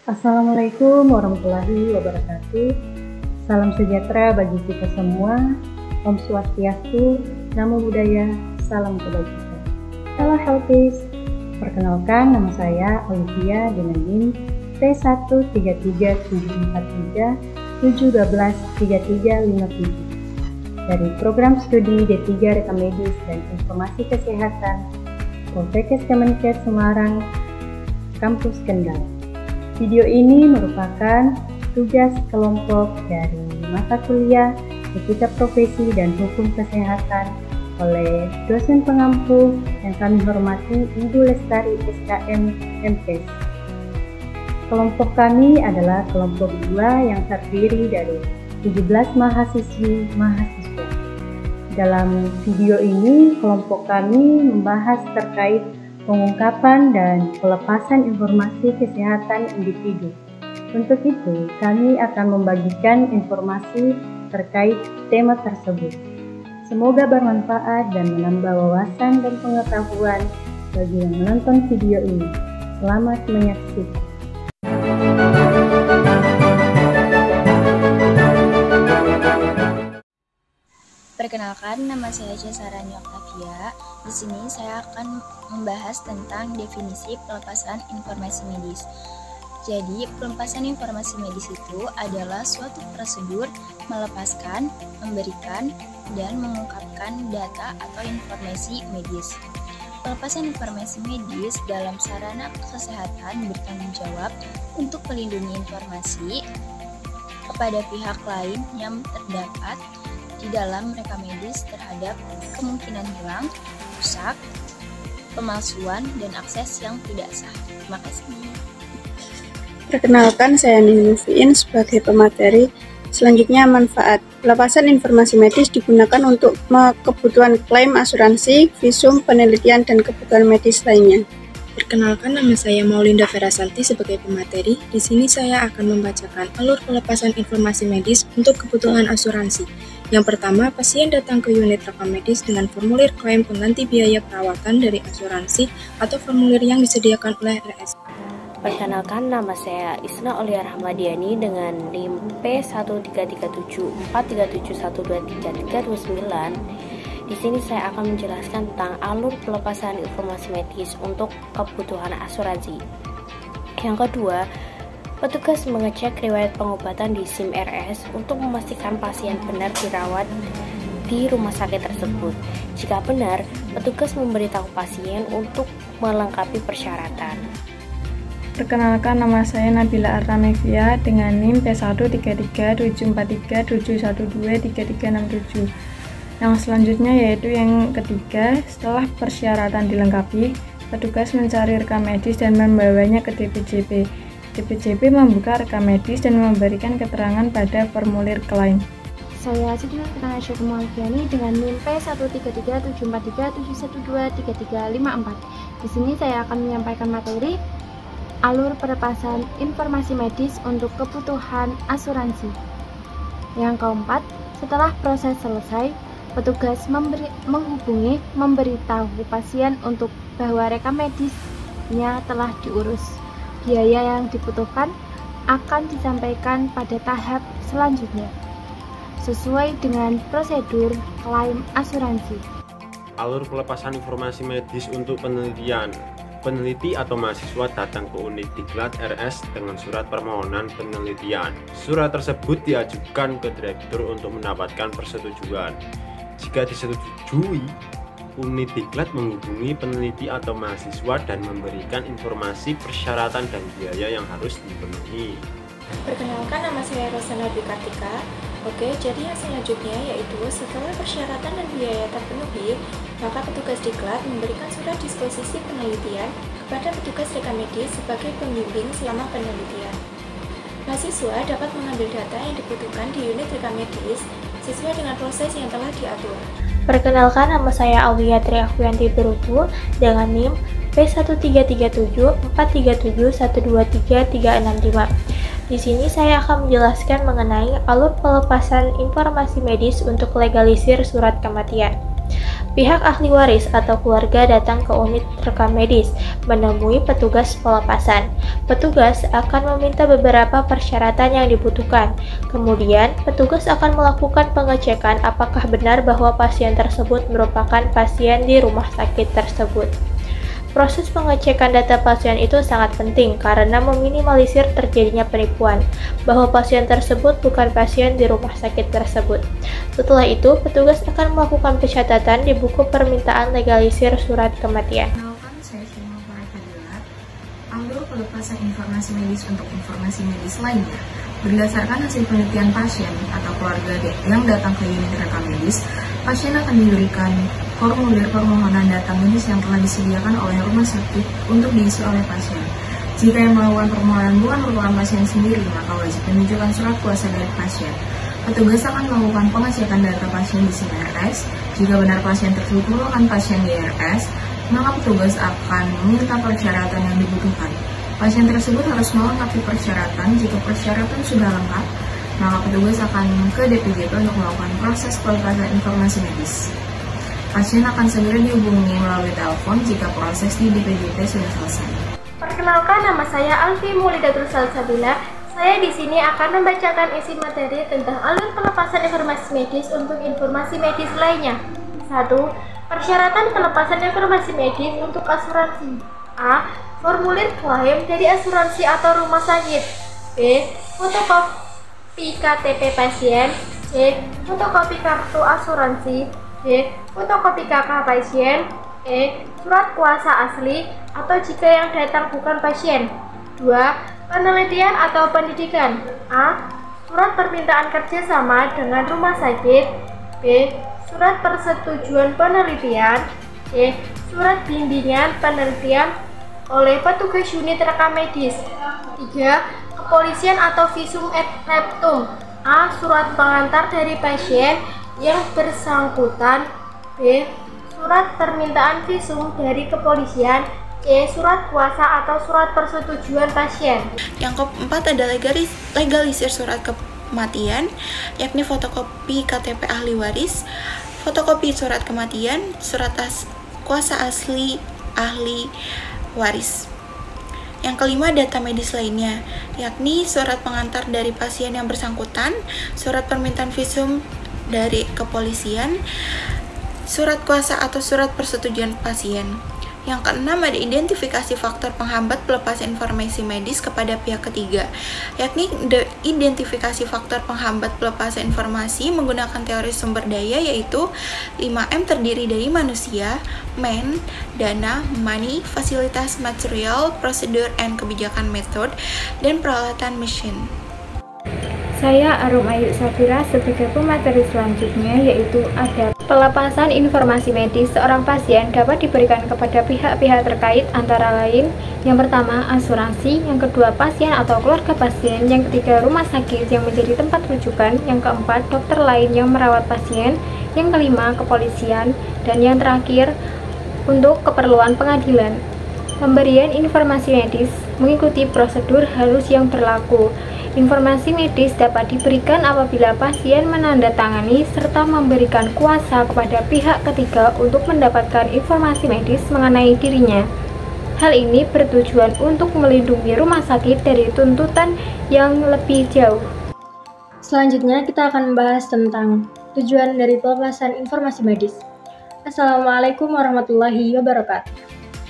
Assalamualaikum warahmatullahi wabarakatuh. Salam sejahtera bagi kita semua. Om Swastiastu, Namo Buddhaya, salam kebajikan. Halo Healthies, perkenalkan nama saya Olivia dengan NIM P1337437123357 dari Program Studi D3 Rekam Medis dan Informasi Kesehatan Poltekkes Kemenkes Semarang, Kampus Kendal. Video ini merupakan tugas kelompok dari mata kuliah Etika Profesi dan Hukum Kesehatan oleh dosen pengampu yang kami hormati Ibu Lestari SKM MKes. Kelompok kami adalah kelompok 2 yang terdiri dari 17 mahasiswa. Dalam video ini, kelompok kami membahas terkait pengungkapan dan pelepasan informasi kesehatan individu. Untuk itu, kami akan membagikan informasi terkait tema tersebut. Semoga bermanfaat dan menambah wawasan dan pengetahuan bagi yang menonton video ini. Selamat menyaksikan. Perkenalkan, nama saya Cesarani Octavia. Di sini saya akan membahas tentang definisi pelepasan informasi medis. Jadi, pelepasan informasi medis itu adalah suatu prosedur melepaskan, memberikan, dan mengungkapkan data atau informasi medis. Pelepasan informasi medis dalam sarana kesehatan bertanggung jawab untuk melindungi informasi kepada pihak lain yang terdapat di dalam rekam medis terhadap kemungkinan hilang, rusak, pemalsuan, dan akses yang tidak sah. Terima kasih. Perkenalkan, saya Nini Mufiin sebagai pemateri. Selanjutnya, manfaat. Pelepasan informasi medis digunakan untuk kebutuhan klaim asuransi, visum, penelitian, dan kebutuhan medis lainnya. Perkenalkan, nama saya Maulinda Verasanti sebagai pemateri. Di sini saya akan membacakan alur pelepasan informasi medis untuk kebutuhan asuransi. Yang pertama, pasien datang ke unit rekam medis dengan formulir klaim pengganti biaya perawatan dari asuransi atau formulir yang disediakan oleh RS. Perkenalkan, nama saya Isna Aulia Rahmadiani dengan NIM P1337437123329. Di sini saya akan menjelaskan tentang alur pelepasan informasi medis untuk kebutuhan asuransi. Yang kedua, petugas mengecek riwayat pengobatan di SIM RS untuk memastikan pasien benar dirawat di rumah sakit tersebut. Jika benar, petugas memberitahu pasien untuk melengkapi persyaratan. Perkenalkan, nama saya Nabila Artamevia dengan NIM P1337437123367. Yang selanjutnya yaitu yang ketiga, setelah persyaratan dilengkapi, petugas mencari rekam medis dan membawanya ke DPJP. DPJP membuka rekam medis dan memberikan keterangan pada formulir klaim. Saya Siti Nurfitana Syukumulfiani dengan NIM P1337437123354. Di sini saya akan menyampaikan materi alur pelepasan informasi medis untuk kebutuhan asuransi. Yang keempat, setelah proses selesai, petugas memberitahu pasien untuk bahwa rekam medisnya telah diurus. Biaya yang dibutuhkan akan disampaikan pada tahap selanjutnya, sesuai dengan prosedur klaim asuransi. Alur pelepasan informasi medis untuk penelitian. Peneliti atau mahasiswa datang ke unit diklat RS dengan surat permohonan penelitian. Surat tersebut diajukan ke direktur untuk mendapatkan persetujuan. Jika disetujui, unit diklat menghubungi peneliti atau mahasiswa dan memberikan informasi persyaratan dan biaya yang harus dipenuhi. Perkenalkan, nama saya Rosana Bikartika. Oke, jadi yang selanjutnya yaitu setelah persyaratan dan biaya terpenuhi, maka petugas diklat memberikan surat disposisi penelitian kepada petugas rekam medis sebagai pembimbing selama penelitian. Mahasiswa dapat mengambil data yang dibutuhkan di unit rekam medis sesuai dengan proses yang telah diatur. Perkenalkan, nama saya Aulia Triakuyanti Berutu dengan NIM P1337437123365. Di sini saya akan menjelaskan mengenai alur pelepasan informasi medis untuk legalisir surat kematian. Pihak ahli waris atau keluarga datang ke unit rekam medis menemui petugas pelepasan. Petugas akan meminta beberapa persyaratan yang dibutuhkan. Kemudian, petugas akan melakukan pengecekan apakah benar bahwa pasien tersebut merupakan pasien di rumah sakit tersebut. Proses pengecekan data pasien itu sangat penting karena meminimalisir terjadinya penipuan bahwa pasien tersebut bukan pasien di rumah sakit tersebut. Setelah itu, petugas akan melakukan pencatatan di buku permintaan legalisir surat kematian. Alur pelepasan informasi medis untuk informasi medis lainnya. Berdasarkan hasil penelitian pasien atau keluarga yang datang ke unit rekam medis, pasien akan diberikan formulir permohonan data medis yang telah disediakan oleh rumah sakit untuk diisi oleh pasien. Jika yang melakukan permohonan bukan merupakan pasien sendiri, maka wajib menunjukkan surat kuasa dari pasien. Petugas akan melakukan pengecekan data pasien di SIM-RS. Jika benar pasien tersebut merupakan pasien di RS, maka petugas akan meminta persyaratan yang dibutuhkan. Pasien tersebut harus melengkapi persyaratan. Jika persyaratan sudah lengkap, maka petugas akan ke DPJP untuk melakukan proses pelepasan informasi medis. Pasien akan segera dihubungi melalui telepon jika proses di DPJP sudah selesai. Perkenalkan, nama saya Alfi Maulidatul Salsabila. Saya di sini akan membacakan isi materi tentang alur pelepasan informasi medis untuk informasi medis lainnya. 1. Persyaratan pelepasan informasi medis untuk asuransi. A. Formulir klaim dari asuransi atau rumah sakit. B. Fotokopi KTP pasien. C. Fotokopi kartu asuransi. D. Fotokopi KK pasien. E. Surat kuasa asli atau jika yang datang bukan pasien. 2. Penelitian atau pendidikan. A. Surat permintaan kerjasama dengan rumah sakit. B. Surat persetujuan penelitian. C. Surat bimbingan penelitian oleh petugas unit rekam medis. 3. Kepolisian atau visum et repertum. A. Surat pengantar dari pasien yang bersangkutan. B. Surat permintaan visum dari kepolisian. C. Surat kuasa atau surat persetujuan pasien. Yang keempat ada legalisir surat kematian, yakni fotokopi KTP ahli waris, fotokopi surat kematian, surat kuasa asli ahli waris. Yang kelima, data medis lainnya, yakni surat pengantar dari pasien yang bersangkutan, surat permintaan visum dari kepolisian, surat kuasa atau surat persetujuan pasien. Yang keenam, ada identifikasi faktor penghambat pelepasan informasi medis kepada pihak ketiga, yakni identifikasi faktor penghambat pelepasan informasi menggunakan teori sumber daya, yaitu 5M terdiri dari manusia, man, dana, money, fasilitas, material, prosedur, and kebijakan method, dan peralatan mesin. Saya Arum Ayu Safira sebagai pemateri selanjutnya, yaitu ada pelepasan informasi medis seorang pasien dapat diberikan kepada pihak-pihak terkait, antara lain yang pertama asuransi, yang kedua pasien atau keluarga pasien, yang ketiga rumah sakit yang menjadi tempat rujukan, yang keempat dokter lain yang merawat pasien, yang kelima kepolisian, dan yang terakhir untuk keperluan pengadilan. Pemberian informasi medis mengikuti prosedur halus yang berlaku. Informasi medis dapat diberikan apabila pasien menandatangani serta memberikan kuasa kepada pihak ketiga untuk mendapatkan informasi medis mengenai dirinya. Hal ini bertujuan untuk melindungi rumah sakit dari tuntutan yang lebih jauh. Selanjutnya kita akan membahas tentang tujuan dari pelepasan informasi medis. Assalamualaikum warahmatullahi wabarakatuh.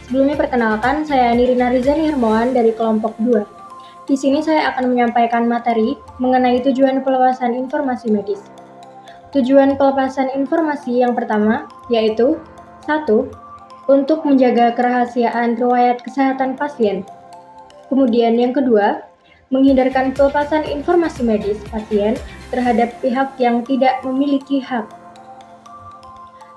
Sebelumnya perkenalkan, saya Nirina Rizani Hermawan dari kelompok 2. Di sini saya akan menyampaikan materi mengenai tujuan pelepasan informasi medis. Tujuan pelepasan informasi yang pertama yaitu 1. Untuk menjaga kerahasiaan riwayat kesehatan pasien. Kemudian yang kedua, menghindarkan pelepasan informasi medis pasien terhadap pihak yang tidak memiliki hak.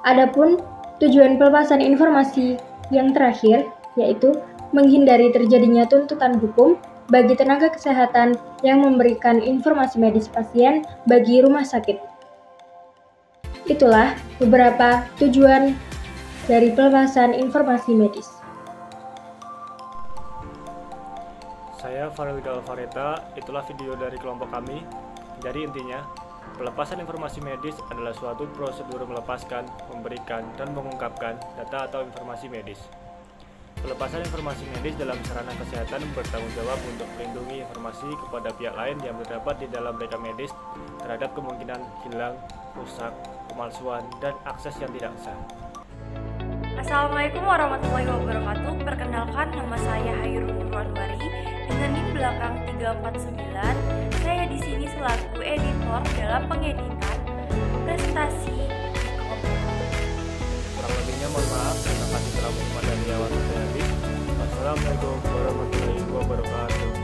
Adapun tujuan pelepasan informasi yang terakhir yaitu menghindari terjadinya tuntutan hukum bagi tenaga kesehatan yang memberikan informasi medis pasien bagi rumah sakit. Itulah beberapa tujuan dari pelepasan informasi medis. Saya Farida Alfareta, itulah video dari kelompok kami. Jadi intinya, pelepasan informasi medis adalah suatu prosedur melepaskan, memberikan, dan mengungkapkan data atau informasi medis. Pelepasan informasi medis dalam sarana kesehatan bertanggung jawab untuk melindungi informasi kepada pihak lain yang terdapat di dalam rekam medis terhadap kemungkinan hilang, rusak, pemalsuan, dan akses yang tidak sah. Assalamualaikum warahmatullahi wabarakatuh. Perkenalkan, nama saya Hairun Nurwanwari dengan NIM belakang 349. Saya di sini selaku editor dalam pengeditan prestasi. Kurang lebihnya mohon maaf. Terima kasih telah menonton. Wassalamualaikum warahmatullahi wabarakatuh.